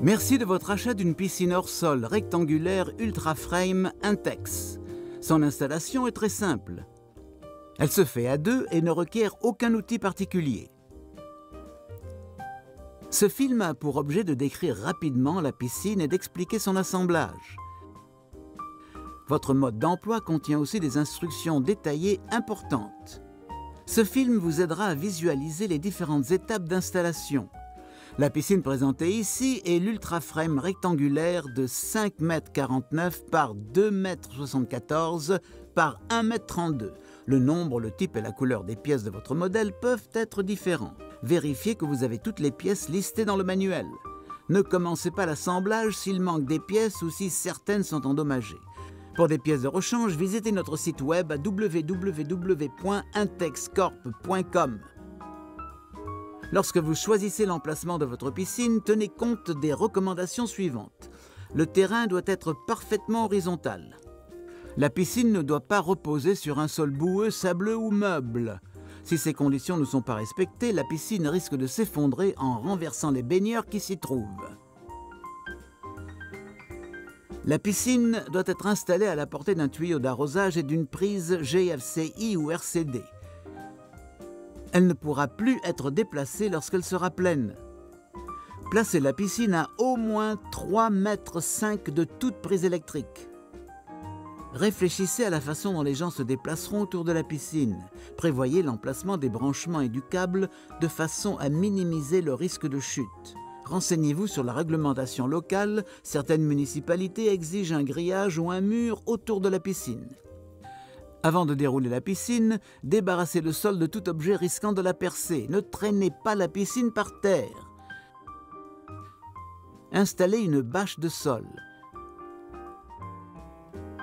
Merci de votre achat d'une piscine hors sol rectangulaire Ultra Frame Intex. Son installation est très simple. Elle se fait à deux et ne requiert aucun outil particulier. Ce film a pour objet de décrire rapidement la piscine et d'expliquer son assemblage. Votre mode d'emploi contient aussi des instructions détaillées importantes. Ce film vous aidera à visualiser les différentes étapes d'installation. La piscine présentée ici est l'Ultra-Frame rectangulaire de 5,49 m par 2,74 m par 1,32 m. Le nombre, le type et la couleur des pièces de votre modèle peuvent être différents. Vérifiez que vous avez toutes les pièces listées dans le manuel. Ne commencez pas l'assemblage s'il manque des pièces ou si certaines sont endommagées. Pour des pièces de rechange, visitez notre site web à www.intexcorp.com. Lorsque vous choisissez l'emplacement de votre piscine, tenez compte des recommandations suivantes. Le terrain doit être parfaitement horizontal. La piscine ne doit pas reposer sur un sol boueux, sableux ou meuble. Si ces conditions ne sont pas respectées, la piscine risque de s'effondrer en renversant les baigneurs qui s'y trouvent. La piscine doit être installée à la portée d'un tuyau d'arrosage et d'une prise GFCI ou RCD. Elle ne pourra plus être déplacée lorsqu'elle sera pleine. Placez la piscine à au moins 3,5 m de toute prise électrique. Réfléchissez à la façon dont les gens se déplaceront autour de la piscine. Prévoyez l'emplacement des branchements et du câble de façon à minimiser le risque de chute. Renseignez-vous sur la réglementation locale. Certaines municipalités exigent un grillage ou un mur autour de la piscine. Avant de dérouler la piscine, débarrassez le sol de tout objet risquant de la percer. Ne traînez pas la piscine par terre. Installez une bâche de sol.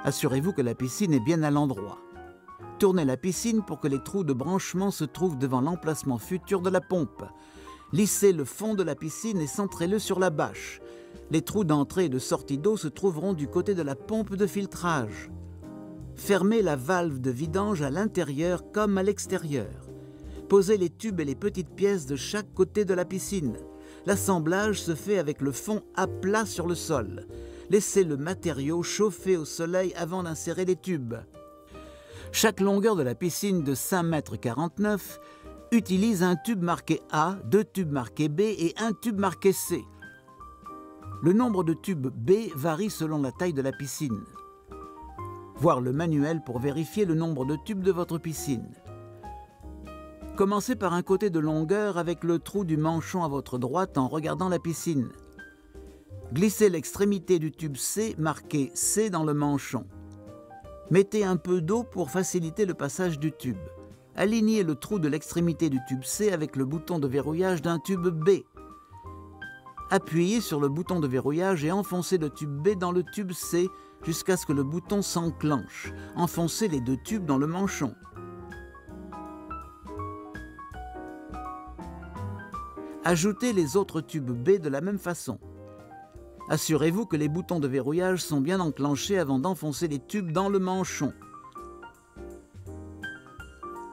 Assurez-vous que la piscine est bien à l'endroit. Tournez la piscine pour que les trous de branchement se trouvent devant l'emplacement futur de la pompe. Lissez le fond de la piscine et centrez-le sur la bâche. Les trous d'entrée et de sortie d'eau se trouveront du côté de la pompe de filtrage. Fermez la valve de vidange à l'intérieur comme à l'extérieur. Posez les tubes et les petites pièces de chaque côté de la piscine. L'assemblage se fait avec le fond à plat sur le sol. Laissez le matériau chauffer au soleil avant d'insérer les tubes. Chaque longueur de la piscine de 5,49 m utilise un tube marqué A, 2 tubes marqués B et un tube marqué C. Le nombre de tubes B varie selon la taille de la piscine. Voir le manuel pour vérifier le nombre de tubes de votre piscine. Commencez par un côté de longueur avec le trou du manchon à votre droite en regardant la piscine. Glissez l'extrémité du tube C marqué C dans le manchon. Mettez un peu d'eau pour faciliter le passage du tube. Alignez le trou de l'extrémité du tube C avec le bouton de verrouillage d'un tube B. Appuyez sur le bouton de verrouillage et enfoncez le tube B dans le tube C jusqu'à ce que le bouton s'enclenche. Enfoncez les deux tubes dans le manchon. Ajoutez les autres tubes B de la même façon. Assurez-vous que les boutons de verrouillage sont bien enclenchés avant d'enfoncer les tubes dans le manchon.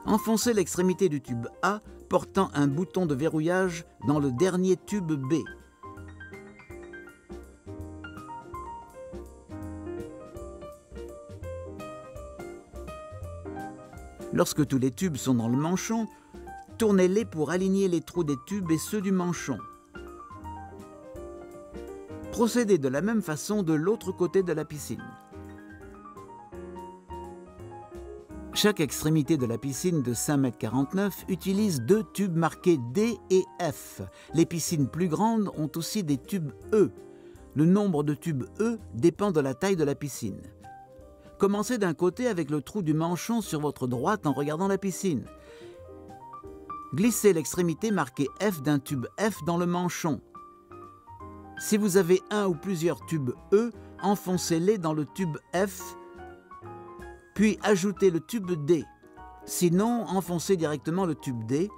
Enfoncez l'extrémité du tube A portant un bouton de verrouillage dans le dernier tube B. Lorsque tous les tubes sont dans le manchon, tournez-les pour aligner les trous des tubes et ceux du manchon. Procédez de la même façon de l'autre côté de la piscine. Chaque extrémité de la piscine de 5,49 m utilise 2 tubes marqués D et F. Les piscines plus grandes ont aussi des tubes E. Le nombre de tubes E dépend de la taille de la piscine. Commencez d'un côté avec le trou du manchon sur votre droite en regardant la piscine. Glissez l'extrémité marquée F d'un tube F dans le manchon. Si vous avez un ou plusieurs tubes E, enfoncez-les dans le tube F, puis ajoutez le tube D. Sinon, enfoncez directement le tube D.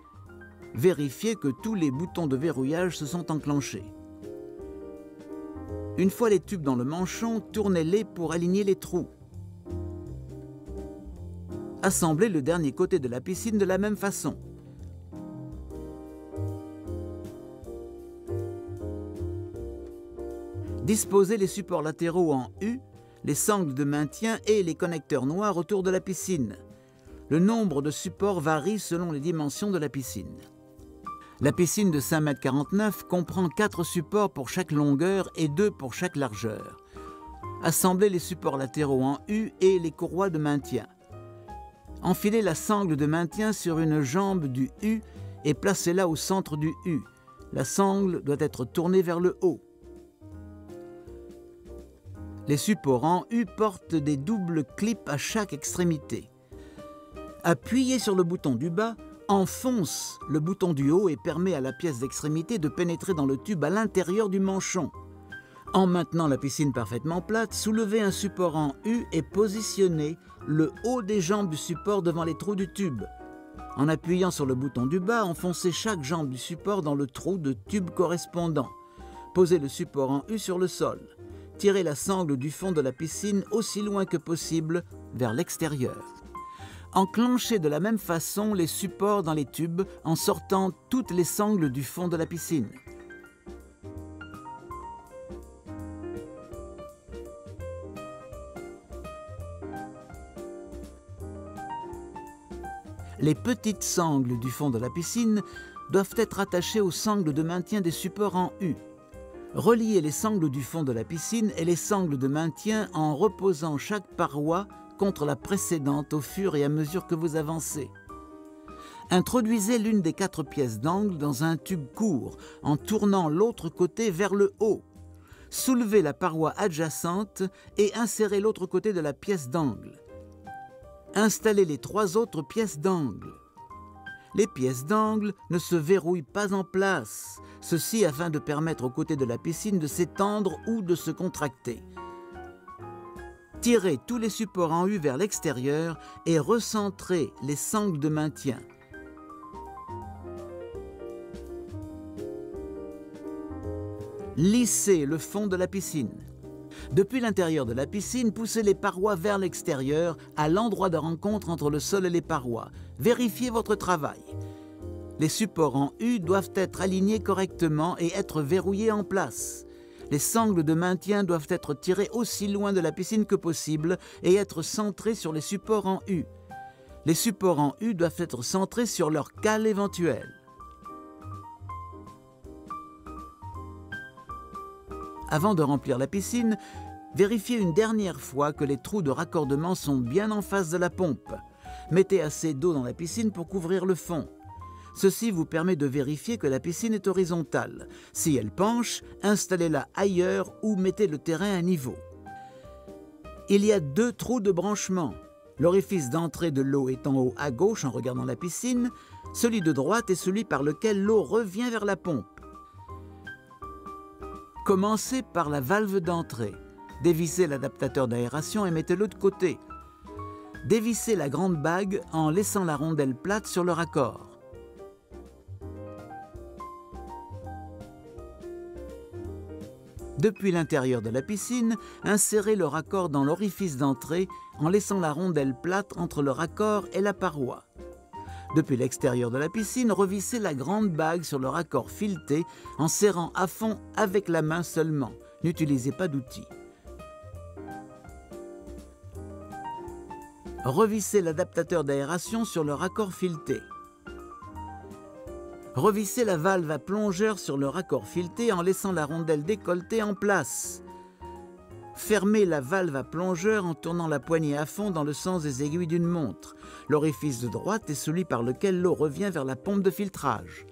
Vérifiez que tous les boutons de verrouillage se sont enclenchés. Une fois les tubes dans le manchon, tournez-les pour aligner les trous. Assemblez le dernier côté de la piscine de la même façon. Disposez les supports latéraux en U, les sangles de maintien et les connecteurs noirs autour de la piscine. Le nombre de supports varie selon les dimensions de la piscine. La piscine de 5,49 m comprend 4 supports pour chaque longueur et 2 pour chaque largeur. Assemblez les supports latéraux en U et les courroies de maintien. Enfilez la sangle de maintien sur une jambe du U et placez-la au centre du U. La sangle doit être tournée vers le haut. Les supports en U portent des doubles clips à chaque extrémité. Appuyez sur le bouton du bas, enfonce le bouton du haut et permet à la pièce d'extrémité de pénétrer dans le tube à l'intérieur du manchon. En maintenant la piscine parfaitement plate, soulevez un support en U et positionnez le haut des jambes du support devant les trous du tube. En appuyant sur le bouton du bas, enfoncez chaque jambe du support dans le trou de tube correspondant. Posez le support en U sur le sol. Tirez la sangle du fond de la piscine aussi loin que possible vers l'extérieur. Enclenchez de la même façon les supports dans les tubes en sortant toutes les sangles du fond de la piscine. Les petites sangles du fond de la piscine doivent être attachées aux sangles de maintien des supports en U. Reliez les sangles du fond de la piscine et les sangles de maintien en reposant chaque paroi contre la précédente au fur et à mesure que vous avancez. Introduisez l'une des 4 pièces d'angle dans un tube court en tournant l'autre côté vers le haut. Soulevez la paroi adjacente et insérez l'autre côté de la pièce d'angle. Installez les 3 autres pièces d'angle. Les pièces d'angle ne se verrouillent pas en place, ceci afin de permettre aux côtés de la piscine de s'étendre ou de se contracter. Tirez tous les supports en U vers l'extérieur et recentrez les sangles de maintien. Lissez le fond de la piscine. Depuis l'intérieur de la piscine, poussez les parois vers l'extérieur, à l'endroit de rencontre entre le sol et les parois. Vérifiez votre travail. Les supports en U doivent être alignés correctement et être verrouillés en place. Les sangles de maintien doivent être tirées aussi loin de la piscine que possible et être centrées sur les supports en U. Les supports en U doivent être centrés sur leur cale éventuelle. Avant de remplir la piscine, vérifiez une dernière fois que les trous de raccordement sont bien en face de la pompe. Mettez assez d'eau dans la piscine pour couvrir le fond. Ceci vous permet de vérifier que la piscine est horizontale. Si elle penche, installez-la ailleurs ou mettez le terrain à niveau. Il y a 2 trous de branchement. L'orifice d'entrée de l'eau est en haut à gauche en regardant la piscine, celui de droite est celui par lequel l'eau revient vers la pompe. Commencez par la valve d'entrée. Dévissez l'adaptateur d'aération et mettez-le de côté. Dévissez la grande bague en laissant la rondelle plate sur le raccord. Depuis l'intérieur de la piscine, insérez le raccord dans l'orifice d'entrée en laissant la rondelle plate entre le raccord et la paroi. Depuis l'extérieur de la piscine, revissez la grande bague sur le raccord fileté en serrant à fond avec la main seulement. N'utilisez pas d'outil. Revissez l'adaptateur d'aération sur le raccord fileté. Revissez la valve à plongeur sur le raccord fileté en laissant la rondelle décolletée en place. Fermez la valve à plongeur en tournant la poignée à fond dans le sens des aiguilles d'une montre. L'orifice de droite est celui par lequel l'eau revient vers la pompe de filtrage.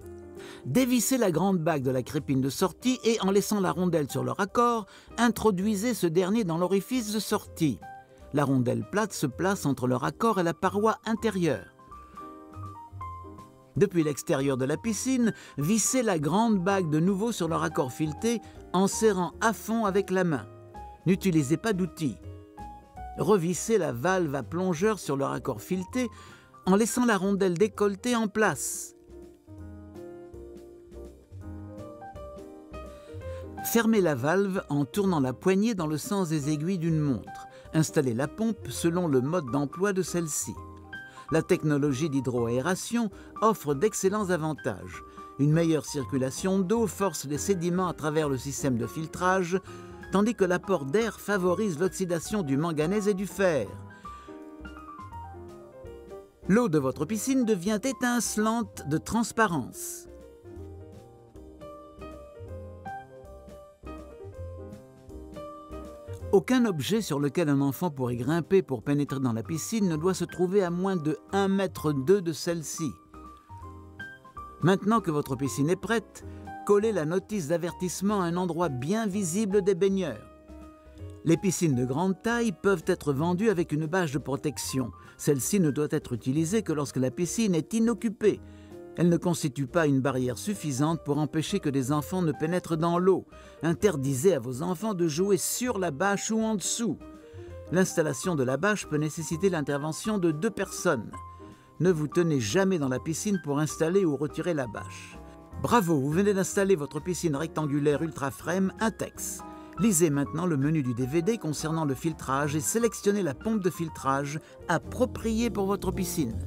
Dévissez la grande bague de la crépine de sortie et en laissant la rondelle sur le raccord, introduisez ce dernier dans l'orifice de sortie. La rondelle plate se place entre le raccord et la paroi intérieure. Depuis l'extérieur de la piscine, vissez la grande bague de nouveau sur le raccord fileté en serrant à fond avec la main. N'utilisez pas d'outil. Revissez la valve à plongeur sur le raccord fileté en laissant la rondelle décolletée en place. Fermez la valve en tournant la poignée dans le sens des aiguilles d'une montre. Installez la pompe selon le mode d'emploi de celle-ci. La technologie d'hydroaération offre d'excellents avantages. Une meilleure circulation d'eau force les sédiments à travers le système de filtrage, tandis que l'apport d'air favorise l'oxydation du manganèse et du fer. L'eau de votre piscine devient étincelante de transparence. Aucun objet sur lequel un enfant pourrait grimper pour pénétrer dans la piscine ne doit se trouver à moins de 1,2 m de celle-ci. Maintenant que votre piscine est prête, collez la notice d'avertissement à un endroit bien visible des baigneurs. Les piscines de grande taille peuvent être vendues avec une bâche de protection. Celle-ci ne doit être utilisée que lorsque la piscine est inoccupée. Elle ne constitue pas une barrière suffisante pour empêcher que des enfants ne pénètrent dans l'eau. Interdisez à vos enfants de jouer sur la bâche ou en dessous. L'installation de la bâche peut nécessiter l'intervention de 2 personnes. Ne vous tenez jamais dans la piscine pour installer ou retirer la bâche. Bravo, vous venez d'installer votre piscine rectangulaire Ultraframe Intex. Lisez maintenant le menu du DVD concernant le filtrage et sélectionnez la pompe de filtrage appropriée pour votre piscine.